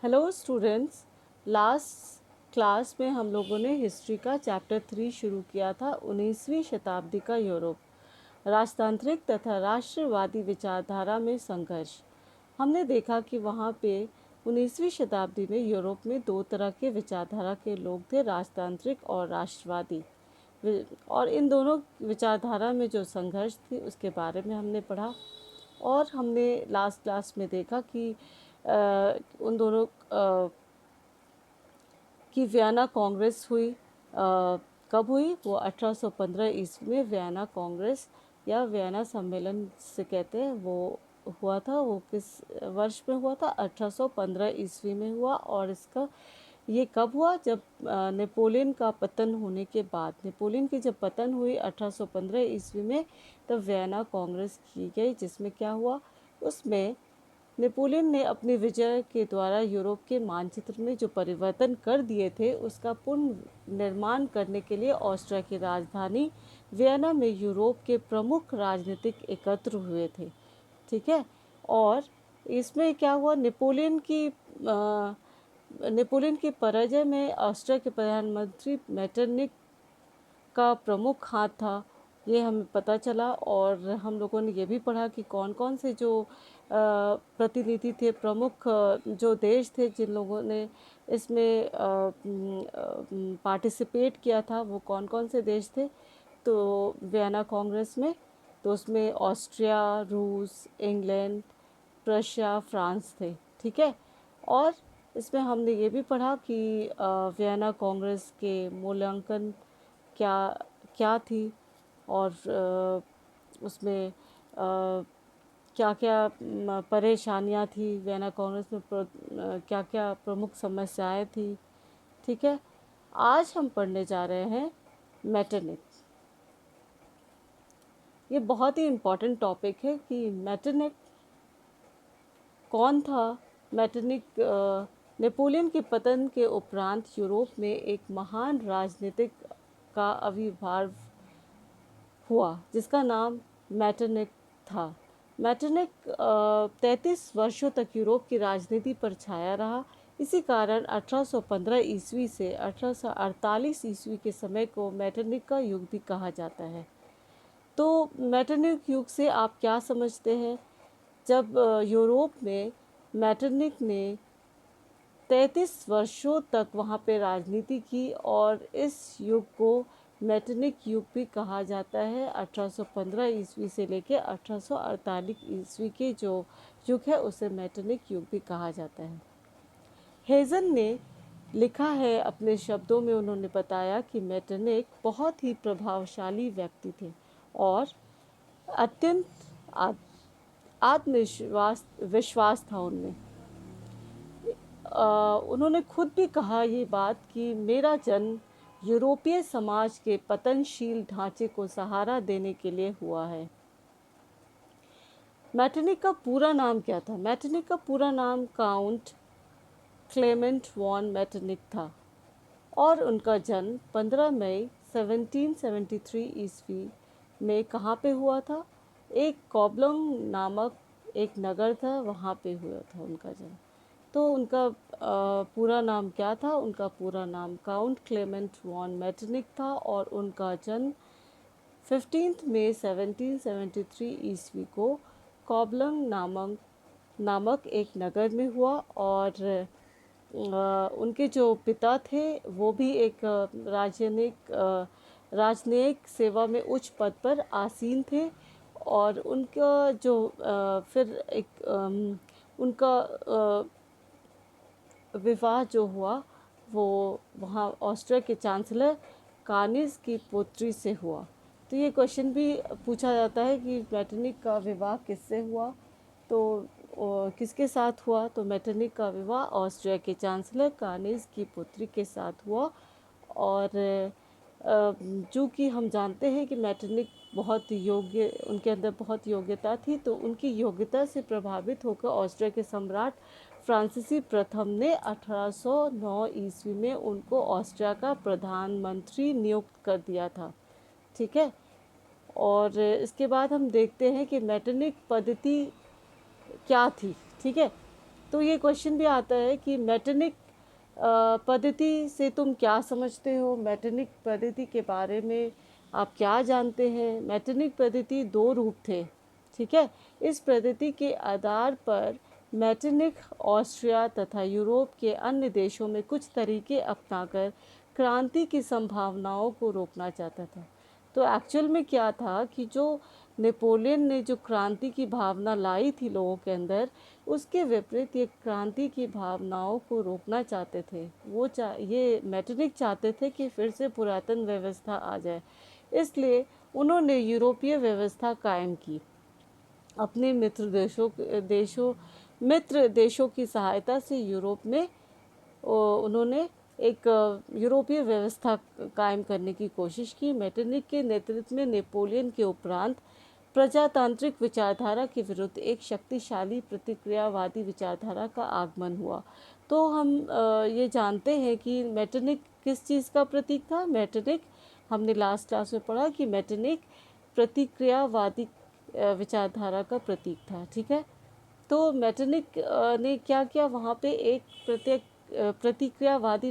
Hello students. Last class में हम लोगों ने हिस्ट्री का चैप्टर 3 शुरू किया था। 19वीं शताब्दी का यूरोप, राजतांत्रिक तथा राष्ट्रवादी विचारधारा में संघर्ष। हमने देखा कि वहाँ पे 19वीं शताब्दी में यूरोप में दो तरह के विचारधारा के लोग थे, राजतांत्रिक और राष्ट्रवादी। और इन दोनों विचारधारा में जो संघर्ष थी उसके बारे में हमने पढ़ा। और हमने लास्ट क्लास में देखा कि उन दोनों की वियना कांग्रेस हुई। कब हुई? वो 1815 ईस्वी में वियना कांग्रेस या वियना सम्मेलन से कहते हैं, वो हुआ था। वो किस वर्ष में हुआ था? 1815 ईस्वी में हुआ। और इसका ये कब हुआ? जब नेपोलियन का पतन होने के बाद, नेपोलियन की जब पतन हुई 1815 ईस्वी में, तब वियना कांग्रेस की गई, जिसमें क्या हुआ? उसमें नेपोलियन ने अपनी विजय के द्वारा यूरोप के मानचित्र में जो परिवर्तन कर दिए थे, उसका पुनर्निर्माण करने के लिए ऑस्ट्रिया की राजधानी वियना में यूरोप के प्रमुख राजनीतिक एकत्र हुए थे। ठीक है। और इसमें क्या हुआ? नेपोलियन की पराजय में ऑस्ट्रिया के प्रधानमंत्री मेटरनिक का प्रमुख हाथ था, ये हमें पता चला। और हम लोगों ने ये भी पढ़ा कि कौन कौन से जो प्रतिनिधि थे, प्रमुख जो देश थे जिन लोगों ने इसमें पार्टिसिपेट किया था, वो कौन कौन से देश थे। तो वियना कांग्रेस में, तो उसमें ऑस्ट्रिया, रूस, इंग्लैंड, प्रशिया, फ्रांस थे। ठीक है। और इसमें हमने ये भी पढ़ा कि वियना कांग्रेस के मूल्यांकन क्या क्या थी, और उसमें क्या क्या परेशानियां थी वियना कांग्रेस में, क्या क्या प्रमुख समस्याएं थी। ठीक है। आज हम पढ़ने जा रहे हैं मेटरनिक। ये बहुत ही इम्पोर्टेंट टॉपिक है कि मेटरनिक कौन था। मेटरनिक नेपोलियन के पतन के उपरांत यूरोप में एक महान राजनीतिक का आविर्भाव हुआ, जिसका नाम मेटरनिक था। मेटरनिक 33 वर्षों तक यूरोप की राजनीति पर छाया रहा। इसी कारण 1815 ईस्वी से 1848 ईस्वी के समय को मेटरनिक का युग भी कहा जाता है। तो मेटरनिक युग से आप क्या समझते हैं? जब यूरोप में मेटरनिक ने 33 वर्षों तक वहाँ पे राजनीति की, और इस युग को मेटरनिक युग भी कहा जाता है। 1815 ईस्वी से लेकर 1848 ईस्वी के जो युग है उसे मेटरनिक युग भी कहा जाता है। हेजन ने लिखा है अपने शब्दों में, उन्होंने बताया कि मेटरनिक बहुत ही प्रभावशाली व्यक्ति थे और अत्यंत विश्वास था उनमें। उन्होंने खुद भी कहा ये बात कि मेरा जन्म यूरोपीय समाज के पतनशील ढांचे को सहारा देने के लिए हुआ है। मेटरनिक का पूरा नाम क्या था? मेटरनिक का पूरा नाम काउंट क्लेमेंट वॉन मेटरनिक था, और उनका जन्म 15 मई 1773 ईस्वी में कहाँ पे हुआ था? एक कॉबलंग नामक एक नगर था, वहाँ पे हुआ था उनका जन्म। तो उनका पूरा नाम क्या था? उनका पूरा नाम काउंट क्लेमेंट वॉन मेटरनिक था, और उनका जन्म 15 मई 1773 ईस्वी को कॉबलंग नामक एक नगर में हुआ। और उनके जो पिता थे वो भी एक राजनयिक सेवा में उच्च पद पर आसीन थे। और उनका जो फिर एक उनका विवाह जो हुआ वो वहाँ ऑस्ट्रिया के चांसलर कानिस की पुत्री से हुआ। तो ये क्वेश्चन भी पूछा जाता है कि मेटरनिक का विवाह किससे हुआ, तो किसके साथ हुआ? तो मेटरनिक का विवाह ऑस्ट्रिया के चांसलर कानिस की पुत्री के साथ हुआ। और जो कि हम जानते हैं कि मेटरनिक बहुत योग्य, उनके अंदर बहुत योग्यता थी, तो उनकी योग्यता से प्रभावित होकर ऑस्ट्रिया के सम्राट फ्रांसीसी प्रथम ने 1809 ईस्वी में उनको ऑस्ट्रिया का प्रधानमंत्री नियुक्त कर दिया था। ठीक है। और इसके बाद हम देखते हैं कि मेटरनिक पद्धति क्या थी। ठीक है। तो तो ये क्वेश्चन भी आता है कि मेटरनिक पद्धति से तुम क्या समझते हो, मेटरनिक पद्धति के बारे में आप क्या जानते हैं। मेटरनिक पद्धति दो रूप थे, ठीक है। इस पद्धति के आधार पर मेटरनिख ऑस्ट्रिया तथा यूरोप के अन्य देशों में कुछ तरीके अपनाकर क्रांति की संभावनाओं को रोकना चाहता था। तो एक्चुअल में क्या था कि जो नेपोलियन ने जो क्रांति की भावना लाई थी लोगों के अंदर, उसके विपरीत ये क्रांति की भावनाओं को रोकना चाहते थे। ये मेटरनिख चाहते थे कि फिर से पुरातन व्यवस्था आ जाए, इसलिए उन्होंने यूरोपीय व्यवस्था कायम की। अपने मित्र देशों की सहायता से यूरोप में उन्होंने एक यूरोपीय व्यवस्था कायम करने की कोशिश की। मेटरनिख के नेतृत्व में नेपोलियन के उपरांत प्रजातांत्रिक विचारधारा के विरुद्ध एक शक्तिशाली प्रतिक्रियावादी विचारधारा का आगमन हुआ। तो हम ये जानते हैं कि मेटरनिख किस चीज़ का प्रतीक था। मेटरनिख, हमने लास्ट क्लास में पढ़ा कि मेटरनिख प्रतिक्रियावादी विचारधारा का प्रतीक था, ठीक है। तो मेटरनिख ने क्या किया, वहाँ पे एक प्रतिक्रियावादी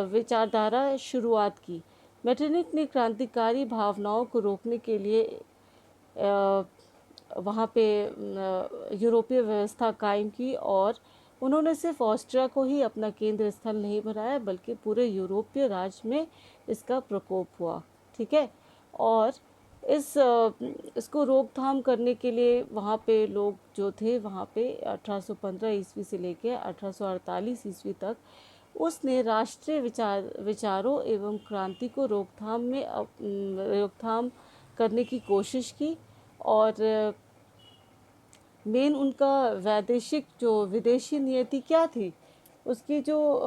विचारधारा शुरुआत की। मेटरनिख ने क्रांतिकारी भावनाओं को रोकने के लिए वहाँ पे यूरोपीय व्यवस्था कायम की, और उन्होंने सिर्फ ऑस्ट्रिया को ही अपना केंद्र स्थल नहीं बनाया, बल्कि पूरे यूरोपीय राज्य में इसका प्रकोप हुआ, ठीक है। और इसको रोकथाम करने के लिए वहाँ पे लोग जो थे, वहाँ पे 1815 ईस्वी से लेकर 1848 ईस्वी तक उसने राष्ट्रीय विचारों एवं क्रांति को रोकथाम करने की कोशिश की। और मेन उनका विदेशी नीति क्या थी, उसकी जो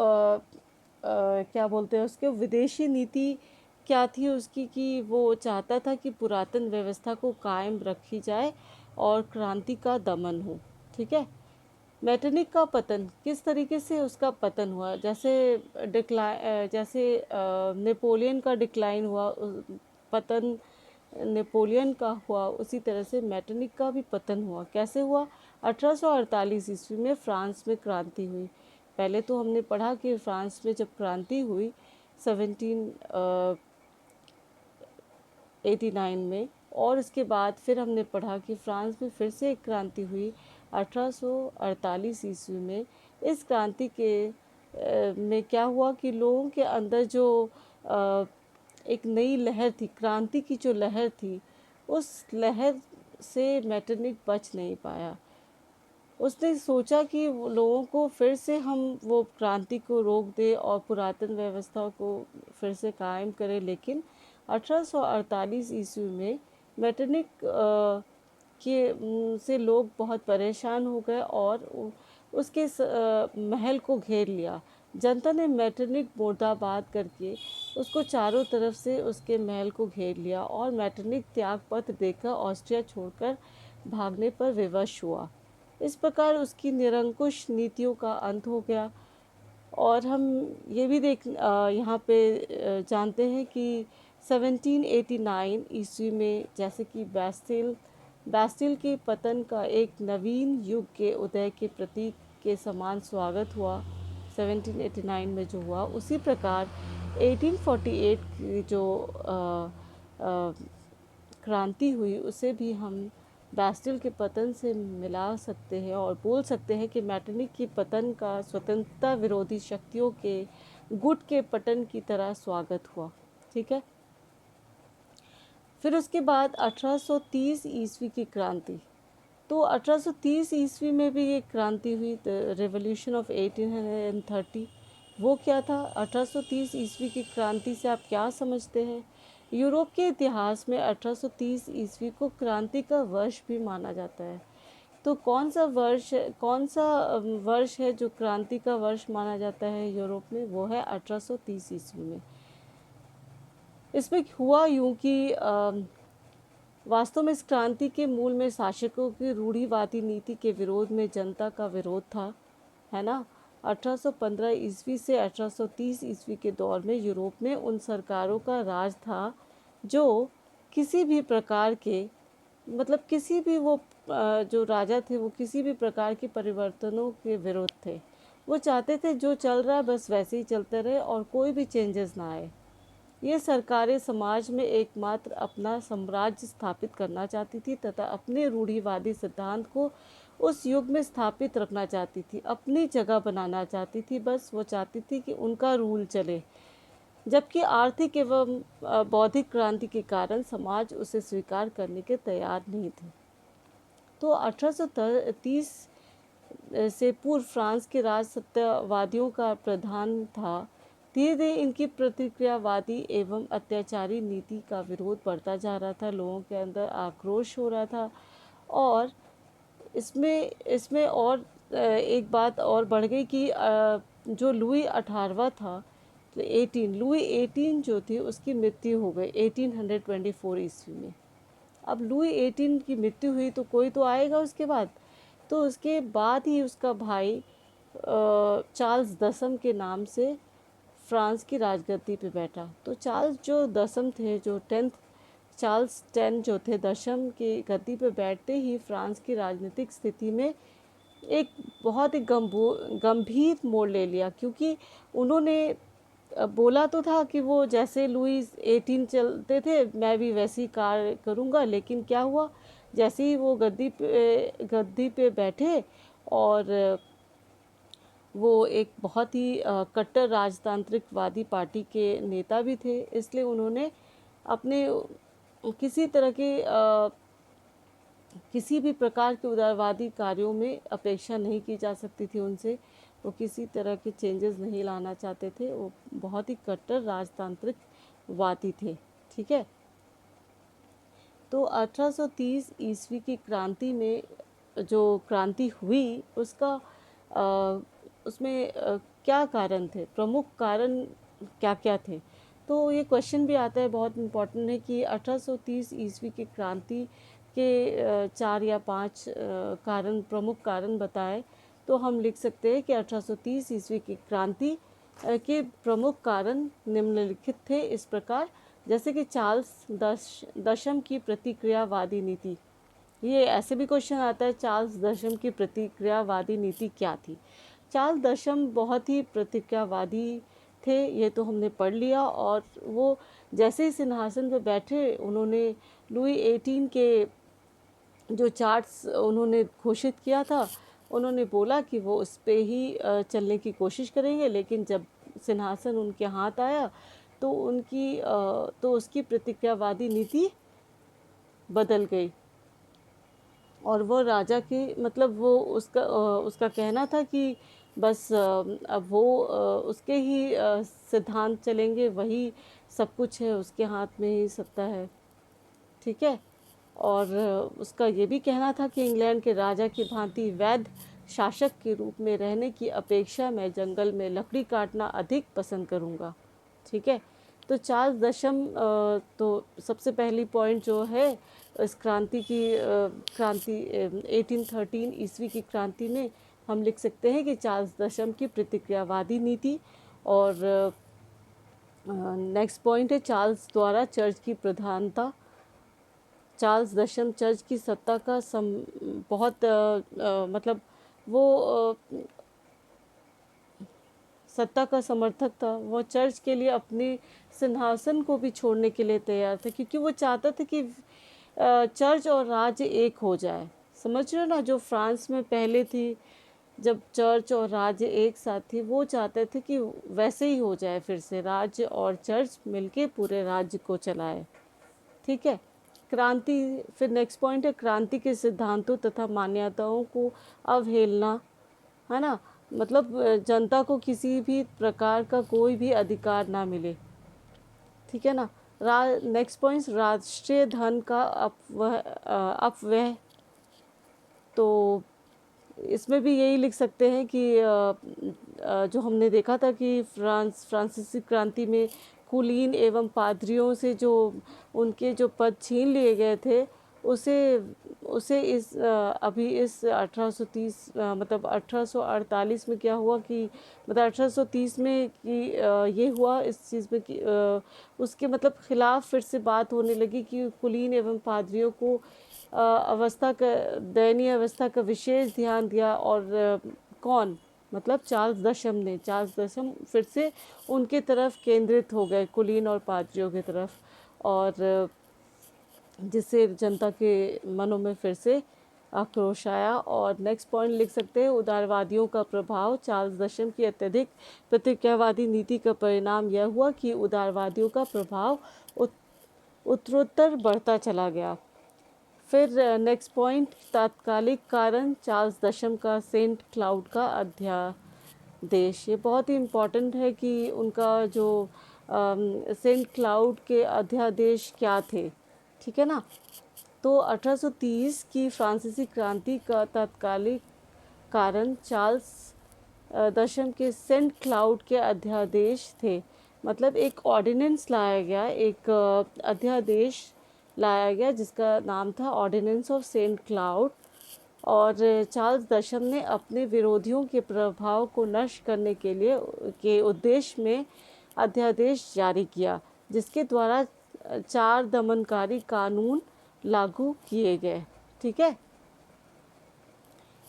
क्या बोलते हैं उसके विदेशी नीति क्या थी उसकी, कि वो चाहता था कि पुरातन व्यवस्था को कायम रखी जाए और क्रांति का दमन हो, ठीक है। मेटरनिख का पतन किस तरीके से उसका पतन हुआ, जैसे नेपोलियन का डिक्लाइन हुआ, पतन नेपोलियन का हुआ, उसी तरह से मेटरनिख का भी पतन हुआ। कैसे हुआ? 1848 ईस्वी में फ्रांस में क्रांति हुई। पहले तो हमने पढ़ा कि फ्रांस में जब क्रांति हुई 1789 में, और इसके बाद फिर हमने पढ़ा कि फ्रांस में फिर से एक क्रांति हुई 1848 ईस्वी में। इस क्रांति में क्या हुआ कि लोगों के अंदर जो एक नई लहर थी, क्रांति की जो लहर थी, उस लहर से मेटरनिख बच नहीं पाया। उसने सोचा कि लोगों को फिर से हम वो क्रांति को रोक दें और पुरातन व्यवस्था को फिर से कायम करें, लेकिन 1848 ईस्वी में मेटरनिख से लोग बहुत परेशान हो गए और उसके महल को घेर लिया। जनता ने मेटरनिख मुर्दाबाद करके उसको चारों तरफ से उसके महल को घेर लिया, और मेटरनिख त्याग पत्र देकर ऑस्ट्रिया छोड़कर भागने पर विवश हुआ। इस प्रकार उसकी निरंकुश नीतियों का अंत हो गया। और हम ये भी यहाँ पे जानते हैं कि 1789 ईस्वी में जैसे कि बैस्टिल के पतन का एक नवीन युग के उदय के प्रतीक के समान स्वागत हुआ 1789 में जो हुआ, उसी प्रकार 1848 की जो क्रांति हुई उसे भी हम बैस्टिल के पतन से मिला सकते हैं और बोल सकते हैं कि मेटरनिख की पतन का स्वतंत्रता विरोधी शक्तियों के गुट के पतन की तरह स्वागत हुआ, ठीक है। फिर उसके बाद 1830 ईस्वी की क्रांति। तो 1830 ईस्वी में भी ये क्रांति हुई, द रेवोल्यूशन ऑफ 1830। वो क्या था? 1830 ईस्वी की क्रांति से आप क्या समझते हैं? यूरोप के इतिहास में 1830 ईस्वी को क्रांति का वर्ष भी माना जाता है। तो कौन सा वर्ष है जो क्रांति का वर्ष माना जाता है यूरोप में? वो है 1830 ईस्वी में। इसमें हुआ यूं कि वास्तव में इस क्रांति के मूल में शासकों की रूढ़िवादी नीति के विरोध में जनता का विरोध था, है ना। 1815 ईस्वी से 1830 ईस्वी के दौर में यूरोप में उन सरकारों का राज था जो किसी भी प्रकार के मतलब किसी भी वो जो राजा थे वो किसी भी प्रकार के परिवर्तनों के विरुद्ध थे। वो चाहते थे जो चल रहा है बस वैसे ही चलते रहे और कोई भी चेंजेस ना आए। ये सरकारें समाज में एकमात्र अपना साम्राज्य स्थापित करना चाहती थी तथा अपने रूढ़िवादी सिद्धांत को उस युग में स्थापित रखना चाहती थी, अपनी जगह बनाना चाहती थी। बस वो चाहती थी कि उनका रूल चले, जबकि आर्थिक एवं बौद्धिक क्रांति के कारण समाज उसे स्वीकार करने के तैयार नहीं थे। तो 1830 से पूर्व फ्रांस के राज सत्यवादियों का प्रधान था। धीरे धीरे इनकी प्रतिक्रियावादी एवं अत्याचारी नीति का विरोध बढ़ता जा रहा था, लोगों के अंदर आक्रोश हो रहा था। और इसमें इसमें और एक बात और बढ़ गई कि जो लुई 18वां था, तो 18 लुई 18 जो थी उसकी मृत्यु हो गई 1824 ईस्वी में। अब लुई 18 की मृत्यु हुई तो कोई तो आएगा उसके बाद। तो उसके बाद ही उसका भाई चार्ल्स दसम के नाम से फ्रांस की राजगद्दी पे बैठा। तो चार्ल्स जो दसम थे, जो 10th चार्ल्स 10 जो थे दशम की गद्दी पे बैठते ही फ्रांस की राजनीतिक स्थिति में एक बहुत ही गंभीर मोड़ ले लिया, क्योंकि उन्होंने बोला तो था कि वो जैसे लुई 18 चलते थे मैं भी वैसे ही कार्य करूँगा, लेकिन क्या हुआ, जैसे ही वो गद्दी पे बैठे और वो एक बहुत ही कट्टर राजतांत्रिकवादी पार्टी के नेता भी थे, इसलिए उन्होंने अपने किसी तरह के किसी भी प्रकार के उदारवादी कार्यों में अपेक्षा नहीं की जा सकती थी उनसे। वो किसी तरह के चेंजेस नहीं लाना चाहते थे, वो बहुत ही कट्टर राजतांत्रिकवादी थे। ठीक है। तो 1830 ईस्वी की क्रांति में जो क्रांति हुई उसका उसमें क्या कारण थे, प्रमुख कारण क्या क्या थे। तो ये क्वेश्चन भी आता है, बहुत इम्पोर्टेंट है कि 1830 ईस्वी की क्रांति के 4 या 5 कारण, प्रमुख कारण बताए तो हम लिख सकते हैं कि 1830 ईस्वी की क्रांति के प्रमुख कारण निम्नलिखित थे इस प्रकार, जैसे कि चार्ल्स दशम की प्रतिक्रियावादी नीति। ये ऐसे भी क्वेश्चन आता है, चार्ल्स दशम की प्रतिक्रियावादी नीति क्या थी। चार्ल्स दशम बहुत ही प्रतिक्रियावादी थे, ये तो हमने पढ़ लिया। और वो जैसे ही सिंहासन पर बैठे उन्होंने लुई 18 के जो चार्ट्स उन्होंने घोषित किया था, उन्होंने बोला कि वो उस पर ही चलने की कोशिश करेंगे, लेकिन जब सिंहासन उनके हाथ आया तो तो उसकी प्रतिक्रियावादी नीति बदल गई। और वो राजा की मतलब वो उसका कहना था कि बस अब वो उसके ही सिद्धांत चलेंगे, वही सब कुछ है, उसके हाथ में ही सत्ता है। ठीक है। और उसका ये भी कहना था कि इंग्लैंड के राजा की भांति वैध शासक के रूप में रहने की अपेक्षा मैं जंगल में लकड़ी काटना अधिक पसंद करूँगा। ठीक है। तो चार्ल्स दशम तो सबसे पहली पॉइंट जो है इस क्रांति 1813 ईस्वी की क्रांति में हम लिख सकते हैं कि चार्ल्स दशम की प्रतिक्रियावादी नीति। और नेक्स्ट पॉइंट है चार्ल्स द्वारा चर्च की प्रधानता। चार्ल्स दशम चर्च की सत्ता का बहुत मतलब वो सत्ता का समर्थक था। वो चर्च के लिए अपने सिंहासन को भी छोड़ने के लिए तैयार था, क्योंकि वो चाहता था कि चर्च और राज्य एक हो जाए। समझ रहे हो ना, जो फ्रांस में पहले थी जब चर्च और राज्य एक साथ थी, वो चाहते थे कि वैसे ही हो जाए, फिर से राज्य और चर्च मिलके पूरे राज्य को चलाए। ठीक है। क्रांति, फिर नेक्स्ट पॉइंट है क्रांति के सिद्धांतों तथा मान्यताओं को अवहेलना, है ना, मतलब जनता को किसी भी प्रकार का कोई भी अधिकार ना मिले। ठीक है ना। नेक्स्ट पॉइंट राष्ट्रीय धन का अपव्यय। तो इसमें भी यही लिख सकते हैं कि जो हमने देखा था कि फ्रांसीसी क्रांति में कुलीन एवं पादरियों से जो उनके जो पद छीन लिए गए थे, उसे उसे अभी इस 1830 मतलब 1848 में क्या हुआ कि मतलब 1830 में कि ये हुआ इस चीज़ में कि उसके मतलब खिलाफ फिर से बात होने लगी कि कुलीन एवं पादरियों को अवस्था का दयनीय अवस्था का विशेष ध्यान दिया। और कौन, मतलब चार्ल्स दशम ने। चार्ल्स दशम फिर से उनके तरफ केंद्रित हो गए, कुलीन और पादरियों की तरफ, और जिससे जनता के मनों में फिर से आक्रोश आया। और नेक्स्ट पॉइंट लिख सकते हैं, उदारवादियों का प्रभाव। चार्ल्स दशम की अत्यधिक प्रतिक्रियावादी नीति का परिणाम यह हुआ कि उदारवादियों का प्रभाव उत्तरोत्तर बढ़ता चला गया। फिर नेक्स्ट पॉइंट, तात्कालिक कारण चार्ल्स दशम का सेंट क्लाउड का अध्यादेश। ये बहुत ही इम्पोर्टेंट है कि उनका जो सेंट क्लाउड के अध्यादेश क्या थे, ठीक है ना। तो 1830 की फ्रांसीसी क्रांति का तात्कालिक कारण चार्ल्स दशम के सेंट क्लाउड के अध्यादेश थे। मतलब एक ऑर्डिनेंस लाया गया, एक अध्यादेश लाया गया जिसका नाम था ऑर्डिनेंस ऑफ सेंट क्लाउड। और चार्ल्स दशम ने अपने विरोधियों के प्रभाव को नष्ट करने के लिए के उद्देश्य में अध्यादेश जारी किया, जिसके द्वारा 4 दमनकारी कानून लागू किए गए। ठीक है,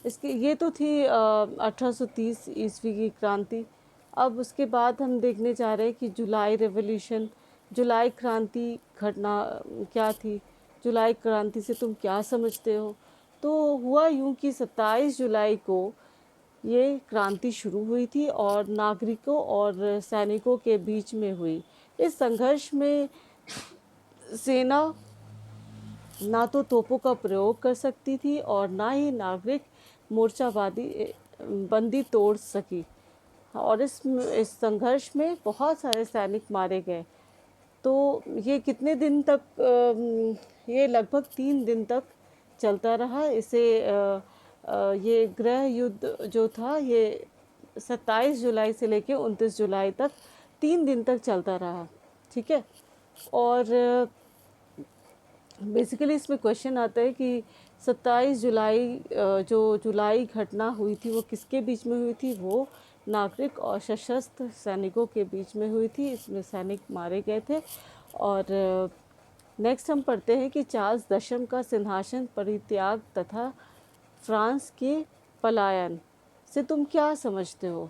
इसके ये तो थी 1830 ईस्वी की क्रांति। अब उसके बाद हम देखने जा रहे हैं कि जुलाई रेवोल्यूशन, जुलाई क्रांति घटना क्या थी, जुलाई क्रांति से तुम क्या समझते हो। तो हुआ यूं कि 27 जुलाई को ये क्रांति शुरू हुई थी और नागरिकों और सैनिकों के बीच में हुई। इस संघर्ष में सेना ना तो तोपों का प्रयोग कर सकती थी और ना ही नागरिक मोर्चाबादी बंदी तोड़ सकी। और इस संघर्ष में बहुत सारे सैनिक मारे गए। तो ये कितने दिन तक, ये लगभग 3 दिन तक चलता रहा। इसे ये गृह युद्ध जो था ये 27 जुलाई से लेकर 29 जुलाई तक 3 दिन तक चलता रहा। ठीक है, और बेसिकली इसमें क्वेश्चन आता है कि 27 जुलाई जो जुलाई घटना हुई थी वो किसके बीच में हुई थी। वो नागरिक और सशस्त्र सैनिकों के बीच में हुई थी। इसमें सैनिक मारे गए थे। और नेक्स्ट हम पढ़ते हैं कि चार्ल्स दशम का सिंहासन परित्याग तथा फ्रांस के पलायन से तुम क्या समझते हो।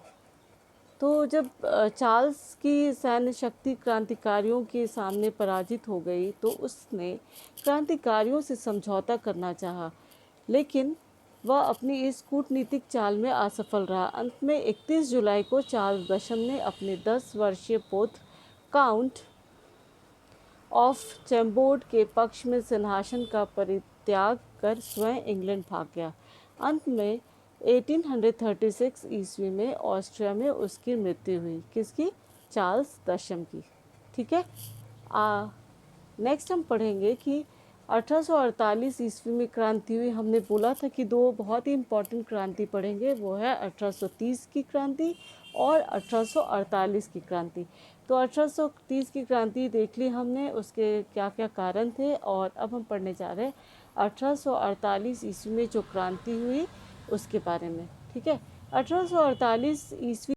तो जब चार्ल्स की सैन्य शक्ति क्रांतिकारियों के सामने पराजित हो गई तो उसने क्रांतिकारियों से समझौता करना चाहा, लेकिन वह अपनी इस कूटनीतिक चाल में असफल रहा। अंत में 31 जुलाई को चार्ल्स दशम ने अपने 10 वर्षीय पुत्र काउंट ऑफ चैम्बोर्ड के पक्ष में सिंहासन का परित्याग कर स्वयं इंग्लैंड भाग गया। अंत में 1836 ईस्वी में ऑस्ट्रिया में उसकी मृत्यु हुई। किसकी? चार्ल्स दशम की। ठीक है, नेक्स्ट हम पढ़ेंगे कि 1848 ईस्वी में क्रांति हुई। हमने बोला था कि 2 बहुत ही इम्पोर्टेंट क्रांति पढ़ेंगे, वो है 1830 की क्रांति और 1848 की क्रांति। तो 1830 की क्रांति देख ली हमने, उसके क्या क्या कारण थे। और अब हम पढ़ने जा रहे हैं 1848 ईस्वी में जो क्रांति हुई उसके बारे में। ठीक है, 1848 ईस्वी